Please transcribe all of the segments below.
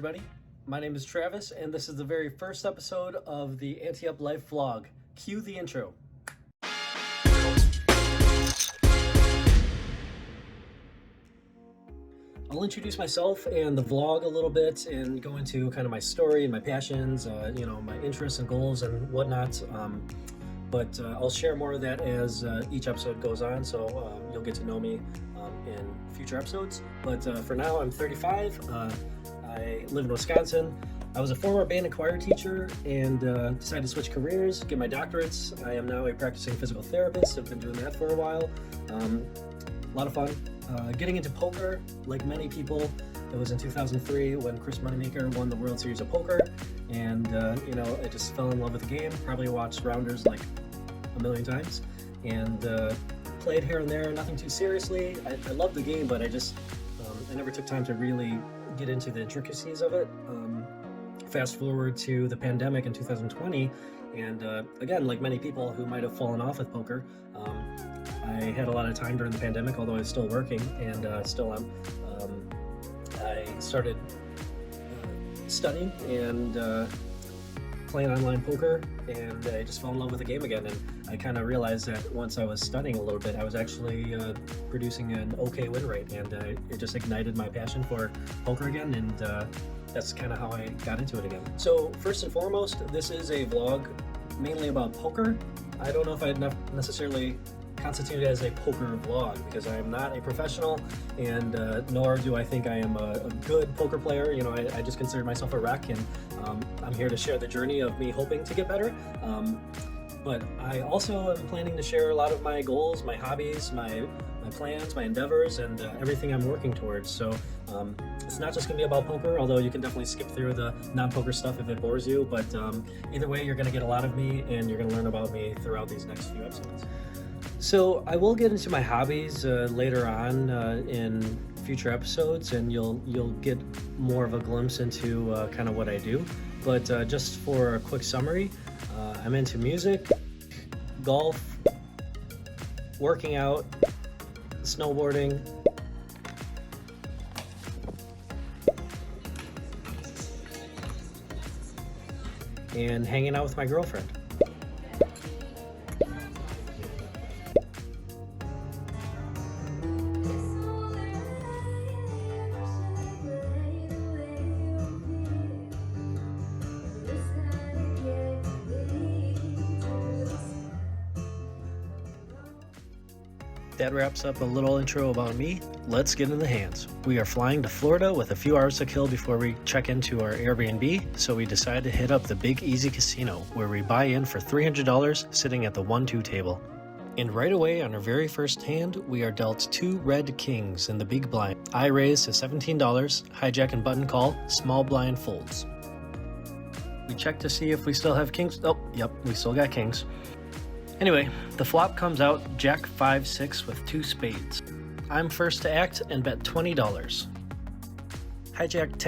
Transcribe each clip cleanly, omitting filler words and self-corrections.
everybody. My name is Travis, and this is the very first episode of the Ante Up Life vlog. Cue the intro. I'll introduce myself and the vlog a little bit and go into kind of my story and my passions, my interests and goals and whatnot. But I'll share more of that as each episode goes on, so you'll get to know me in future episodes. But for now, I'm 35. I live in Wisconsin. I was a former band and choir teacher and decided to switch careers, get my doctorates. I am now a practicing physical therapist. I've been doing that for a while. A lot of fun. Getting into poker, like many people, it was in 2003 when Chris Moneymaker won the World Series of Poker. And, I just fell in love with the game. Probably watched Rounders like a million times. And played here and there, nothing too seriously. I love the game, but I never took time to really get into the intricacies of it. Fast forward to the pandemic in 2020, and again, like many people who might have fallen off with poker, I had a lot of time during the pandemic, although I was still working and still am. I started studying and playing online poker, and I just fell in love with the game again. And I kind of realized that once I was studying a little bit, I was actually producing an okay win rate, and it just ignited my passion for poker again, and that's kind of how I got into it again. So first and foremost, this is a vlog mainly about poker. I don't know if I'd necessarily constitute it as a poker vlog because I am not a professional, and nor do I think I am a good poker player. I just consider myself a wreck, and I'm here to share the journey of me hoping to get better. But I also am planning to share a lot of my goals, my hobbies, my plans, my endeavors, and everything I'm working towards. So it's not just going to be about poker, although you can definitely skip through the non-poker stuff if it bores you. But either way, you're going to get a lot of me, and you're going to learn about me throughout these next few episodes. So I will get into my hobbies later on in future episodes, and you'll get more of a glimpse into kind of what I do. But just for a quick summary, I'm into music, golf, working out, snowboarding, and hanging out with my girlfriend. That wraps up a little intro about me. Let's get in the hands. We are flying to Florida with a few hours to kill before we check into our Airbnb, so we decide to hit up the Big Easy Casino, where we buy in for $300, sitting at the 1-2 table. And right away, on our very first hand, we are dealt 2 red kings in the big blind. I raise to $17, hijack and button call, small blind folds. We check to see if we still have kings. Oh, yep, we still got kings. Anyway, the flop comes out Jack 5-6 with 2 spades. I'm first to act and bet $20. Hijack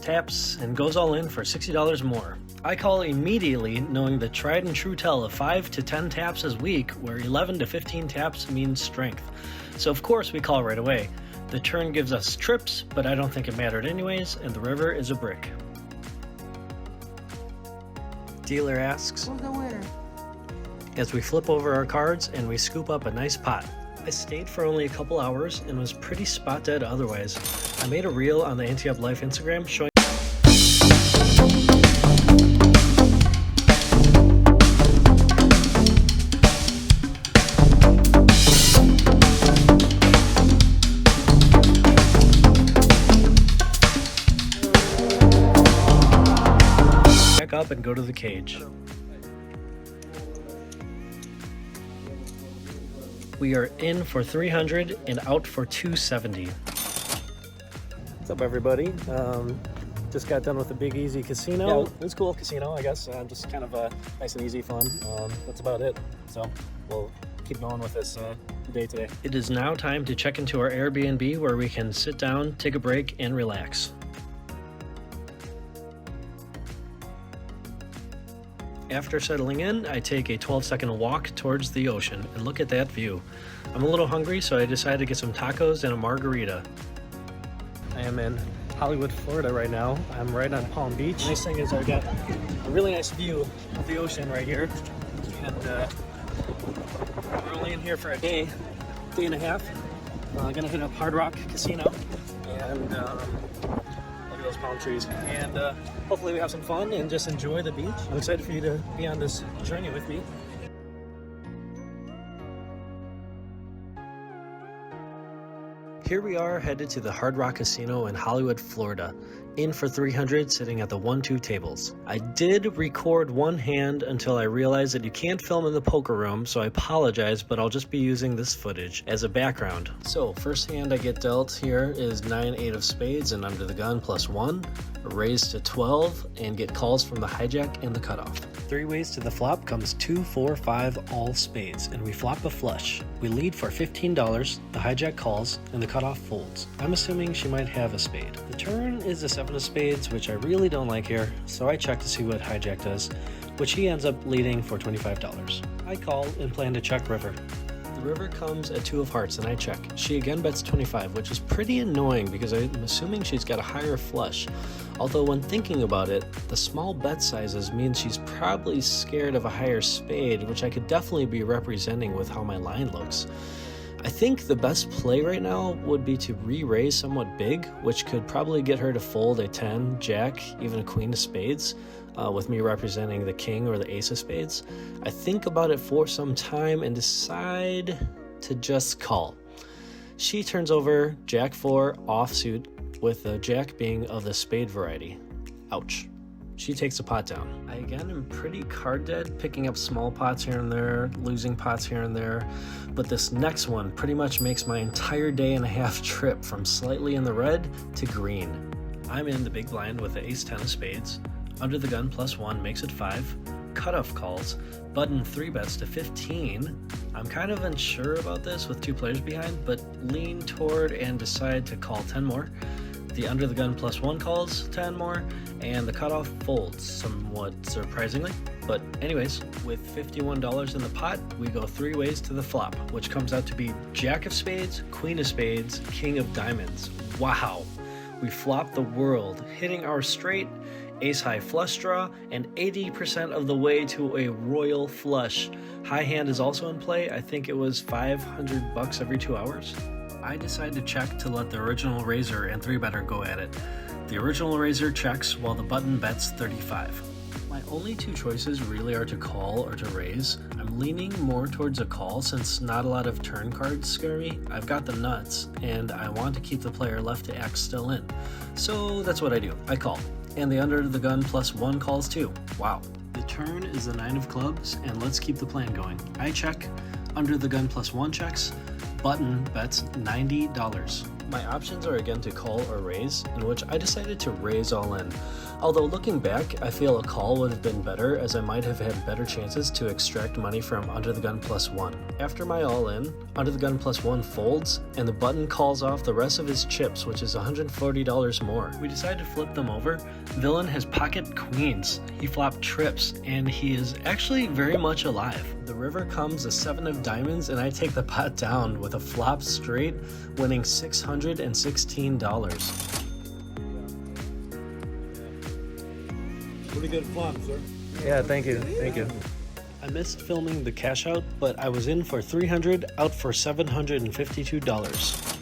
taps, and goes all in for $60 more. I call immediately, knowing the tried and true tell of 5 to 10 taps is weak, where 11 to 15 taps means strength. So of course we call right away. The turn gives us trips, but I don't think it mattered anyways, and the river is a brick. Dealer asks, "Who's the winner?" as we flip over our cards and we scoop up a nice pot. I stayed for only a couple hours and was pretty spot dead otherwise. I made a reel on the Ante Up Life Instagram showing back up and go to the cage. We are in for 300 and out for 270. What's up, everybody? Just got done with the Big Easy Casino. Yeah, it was a cool casino, I guess. Just kind of nice and easy fun. That's about it. So we'll keep going with this day today. It is now time to check into our Airbnb, where we can sit down, take a break, and relax. After settling in, I take a 12-second walk towards the ocean and look at that view. I'm a little hungry, so I decided to get some tacos and a margarita. I am in Hollywood, Florida right now. I'm right on Palm Beach. The nice thing is I got a really nice view of the ocean right here. And we're only in here for a day and a half. Gonna hit up Hard Rock Casino and look at those palm trees. And hopefully we have some fun and just enjoy the beach. I'm excited for you to be on this journey with me. Here we are headed to the Hard Rock Casino in Hollywood, Florida. In for 300, sitting at the 1-2 tables. I did record one hand until I realized that you can't film in the poker room, so I apologize, but I'll just be using this footage as a background. So, first hand I get dealt here is 9-8 of spades and under the gun +1, raise to 12, and get calls from the hijack and the cutoff. 3 ways to the flop comes 2, 4, 5, all spades, and we flop a flush. We lead for $15, the hijack calls, and the cutoff folds. I'm assuming she might have a spade. The turn is a 7 of spades, which I really don't like here, so I check to see what hijack does, which he ends up leading for $25. I call and plan to check river. The river comes at 2 of hearts and I check. She again bets 25, which is pretty annoying because I'm assuming she's got a higher flush. Although when thinking about it, the small bet sizes means she's probably scared of a higher spade, which I could definitely be representing with how my line looks. I think the best play right now would be to re-raise somewhat big, which could probably get her to fold a 10, jack, even a queen of spades, with me representing the king or the ace of spades. I think about it for some time and decide to just call. She turns over jack 4 offsuit with the jack being of the spade variety. Ouch. She takes a pot down. I again am pretty card dead, picking up small pots here and there, losing pots here and there, but this next one pretty much makes my entire day and a half trip from slightly in the red to green. I'm in the big blind with the ace 10 of spades, under the gun +1 makes it 5, cutoff calls, button 3 bets to 15. I'm kind of unsure about this with 2 players behind, but lean toward and decide to call 10 more. The under the gun +1 calls 10 more, and the cutoff folds somewhat surprisingly. But anyways, with $51 in the pot, we go 3 ways to the flop, which comes out to be jack of spades, queen of spades, king of diamonds. Wow! We flop the world, hitting our straight, ace high flush draw, and 80% of the way to a royal flush. High hand is also in play. I think it was $500 every 2 hours. I decide to check to let the original raiser and 3-better go at it. The original raiser checks while the button bets 35. My only 2 choices really are to call or to raise. I'm leaning more towards a call since not a lot of turn cards scare me. I've got the nuts and I want to keep the player left to act still in. So that's what I do. I call. And the under the gun +1 calls too. Wow. The turn is the 9 of clubs and let's keep the plan going. I check, under the gun +1 checks, button bets $90. My options are again to call or raise, in which I decided to raise all in. Although looking back, I feel a call would have been better as I might have had better chances to extract money from under the gun +1. After my all in, under the gun +1 folds, and the button calls off the rest of his chips, which is $140 more. We decide to flip them over. Villain has pocket queens. He flopped trips, and he is actually very much alive. The river comes a 7 of diamonds, and I take the pot down with a flop straight, winning $616. Pretty good flop, sir. Yeah, thank you. I missed filming the cash out, but I was in for 300, out for $752.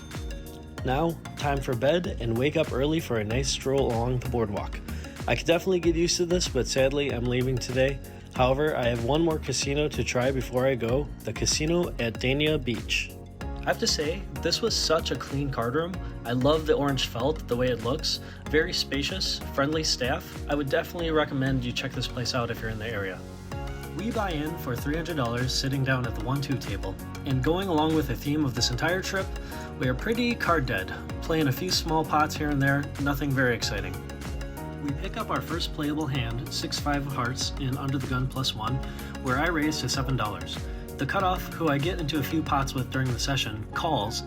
Now, time for bed and wake up early for a nice stroll along the boardwalk. I could definitely get used to this, but sadly I'm leaving today. However, I have one more casino to try before I go, the casino at Dania Beach. I have to say, this was such a clean card room. I love the orange felt, the way it looks. Very spacious, friendly staff. I would definitely recommend you check this place out if you're in the area. We buy in for $300 sitting down at the 1-2 table. And going along with the theme of this entire trip, we are pretty card dead, playing a few small pots here and there, nothing very exciting. We pick up our first playable hand, 6-5 of hearts in under the gun +1, where I raise to $7. The cutoff, who I get into a few pots with during the session, calls.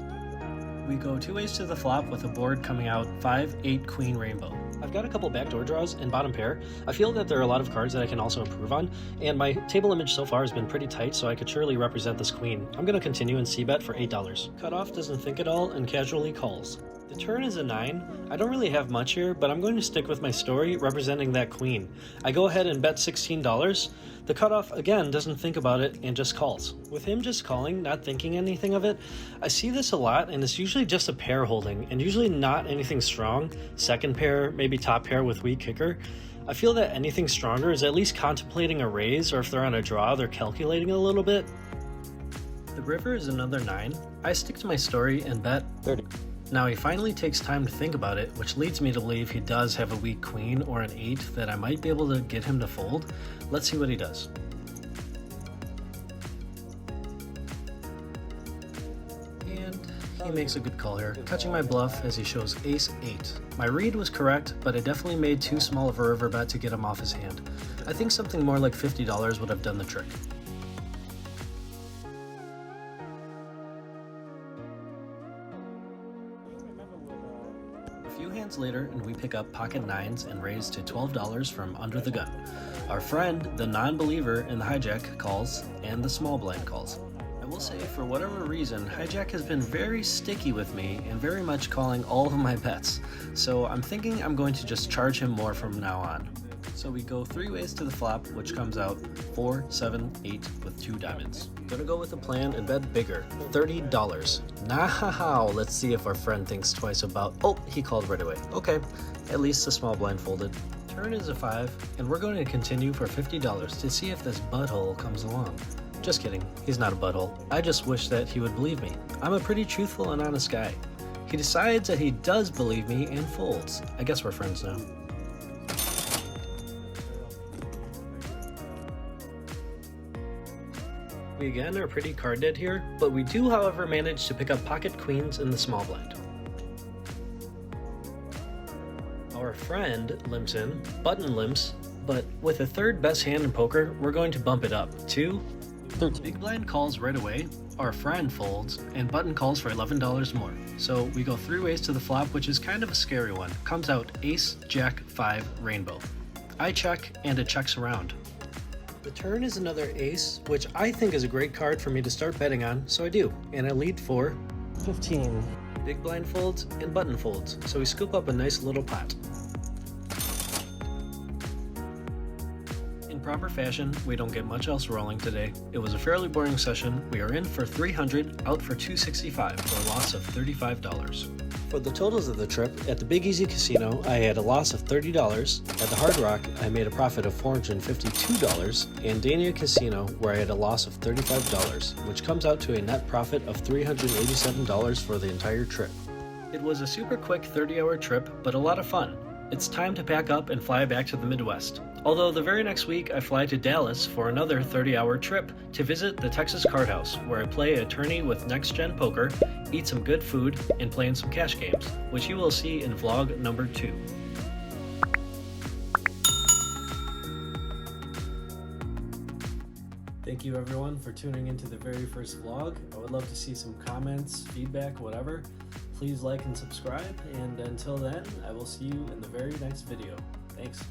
We go 2 ways to the flop with a board coming out 5-8 queen rainbow. I've got a couple backdoor draws and bottom pair. I feel that there are a lot of cards that I can also improve on, and my table image so far has been pretty tight, so I could surely represent this queen. I'm going to continue and c-bet for $8. Cutoff doesn't think at all and casually calls. The turn is a 9. I don't really have much here, but I'm going to stick with my story representing that queen. I go ahead and bet $16. The cutoff, again, doesn't think about it and just calls. With him just calling, not thinking anything of it, I see this a lot, and it's usually just a pair holding, and usually not anything strong. Second pair, maybe top pair with weak kicker. I feel that anything stronger is at least contemplating a raise, or if they're on a draw, they're calculating a little bit. The river is another 9. I stick to my story and bet 30. Now he finally takes time to think about it, which leads me to believe he does have a weak queen or an 8 that I might be able to get him to fold. Let's see what he does. And he makes a good call here, catching my bluff as he shows ace 8. My read was correct, but I definitely made too small of a river bet to get him off his hand. I think something more like $50 would have done the trick. A few hands later, and we pick up pocket 9s and raise to $12 from under the gun. Our friend, the non-believer in the hijack, calls, and the small blind calls. I will say, for whatever reason, hijack has been very sticky with me and very much calling all of my bets, so I'm thinking I'm going to just charge him more from now on. So we go 3 ways to the flop, which comes out 4, 7, 8 with 2 diamonds. Gonna go with a plan and bet bigger, $30. Now, let's see if our friend thinks twice about, oh, he called right away. Okay, at least the small blind folded. Turn is a 5, and we're going to continue for $50 to see if this butthole comes along. Just kidding, he's not a butthole. I just wish that he would believe me. I'm a pretty truthful and honest guy. He decides that he does believe me and folds. I guess we're friends now. We again are pretty card dead here, but we do however manage to pick up pocket queens in the small blind. Our friend limps in, button limps, but with a third best hand in poker, we're going to bump it up to 13. Big blind calls right away, our friend folds, and button calls for $11 more. So we go 3 ways to the flop, which is kind of a scary one. Comes out ace, jack, 5, rainbow. I check, and it checks around. The turn is another ace, which I think is a great card for me to start betting on, so I do, and I lead for 15. Big blind folds and button folds, so we scoop up a nice little pot. In proper fashion, we don't get much else rolling today. It was a fairly boring session. We are in for 300, out for 265, for a loss of $35. For the totals of the trip, at the Big Easy Casino, I had a loss of $30. At the Hard Rock, I made a profit of $452, and Dania Casino, where I had a loss of $35, which comes out to a net profit of $387 for the entire trip. It was a super quick 30-hour trip, but a lot of fun. It's time to pack up and fly back to the Midwest. Although the very next week I fly to Dallas for another 30-hour trip to visit the Texas Card House, where I play a tourney with Next Gen Poker, eat some good food, and play in some cash games, which you will see in vlog number 2. Thank you everyone for tuning into the very first vlog. I would love to see some comments, feedback, whatever. Please like and subscribe, and until then, I will see you in the very next video. Thanks.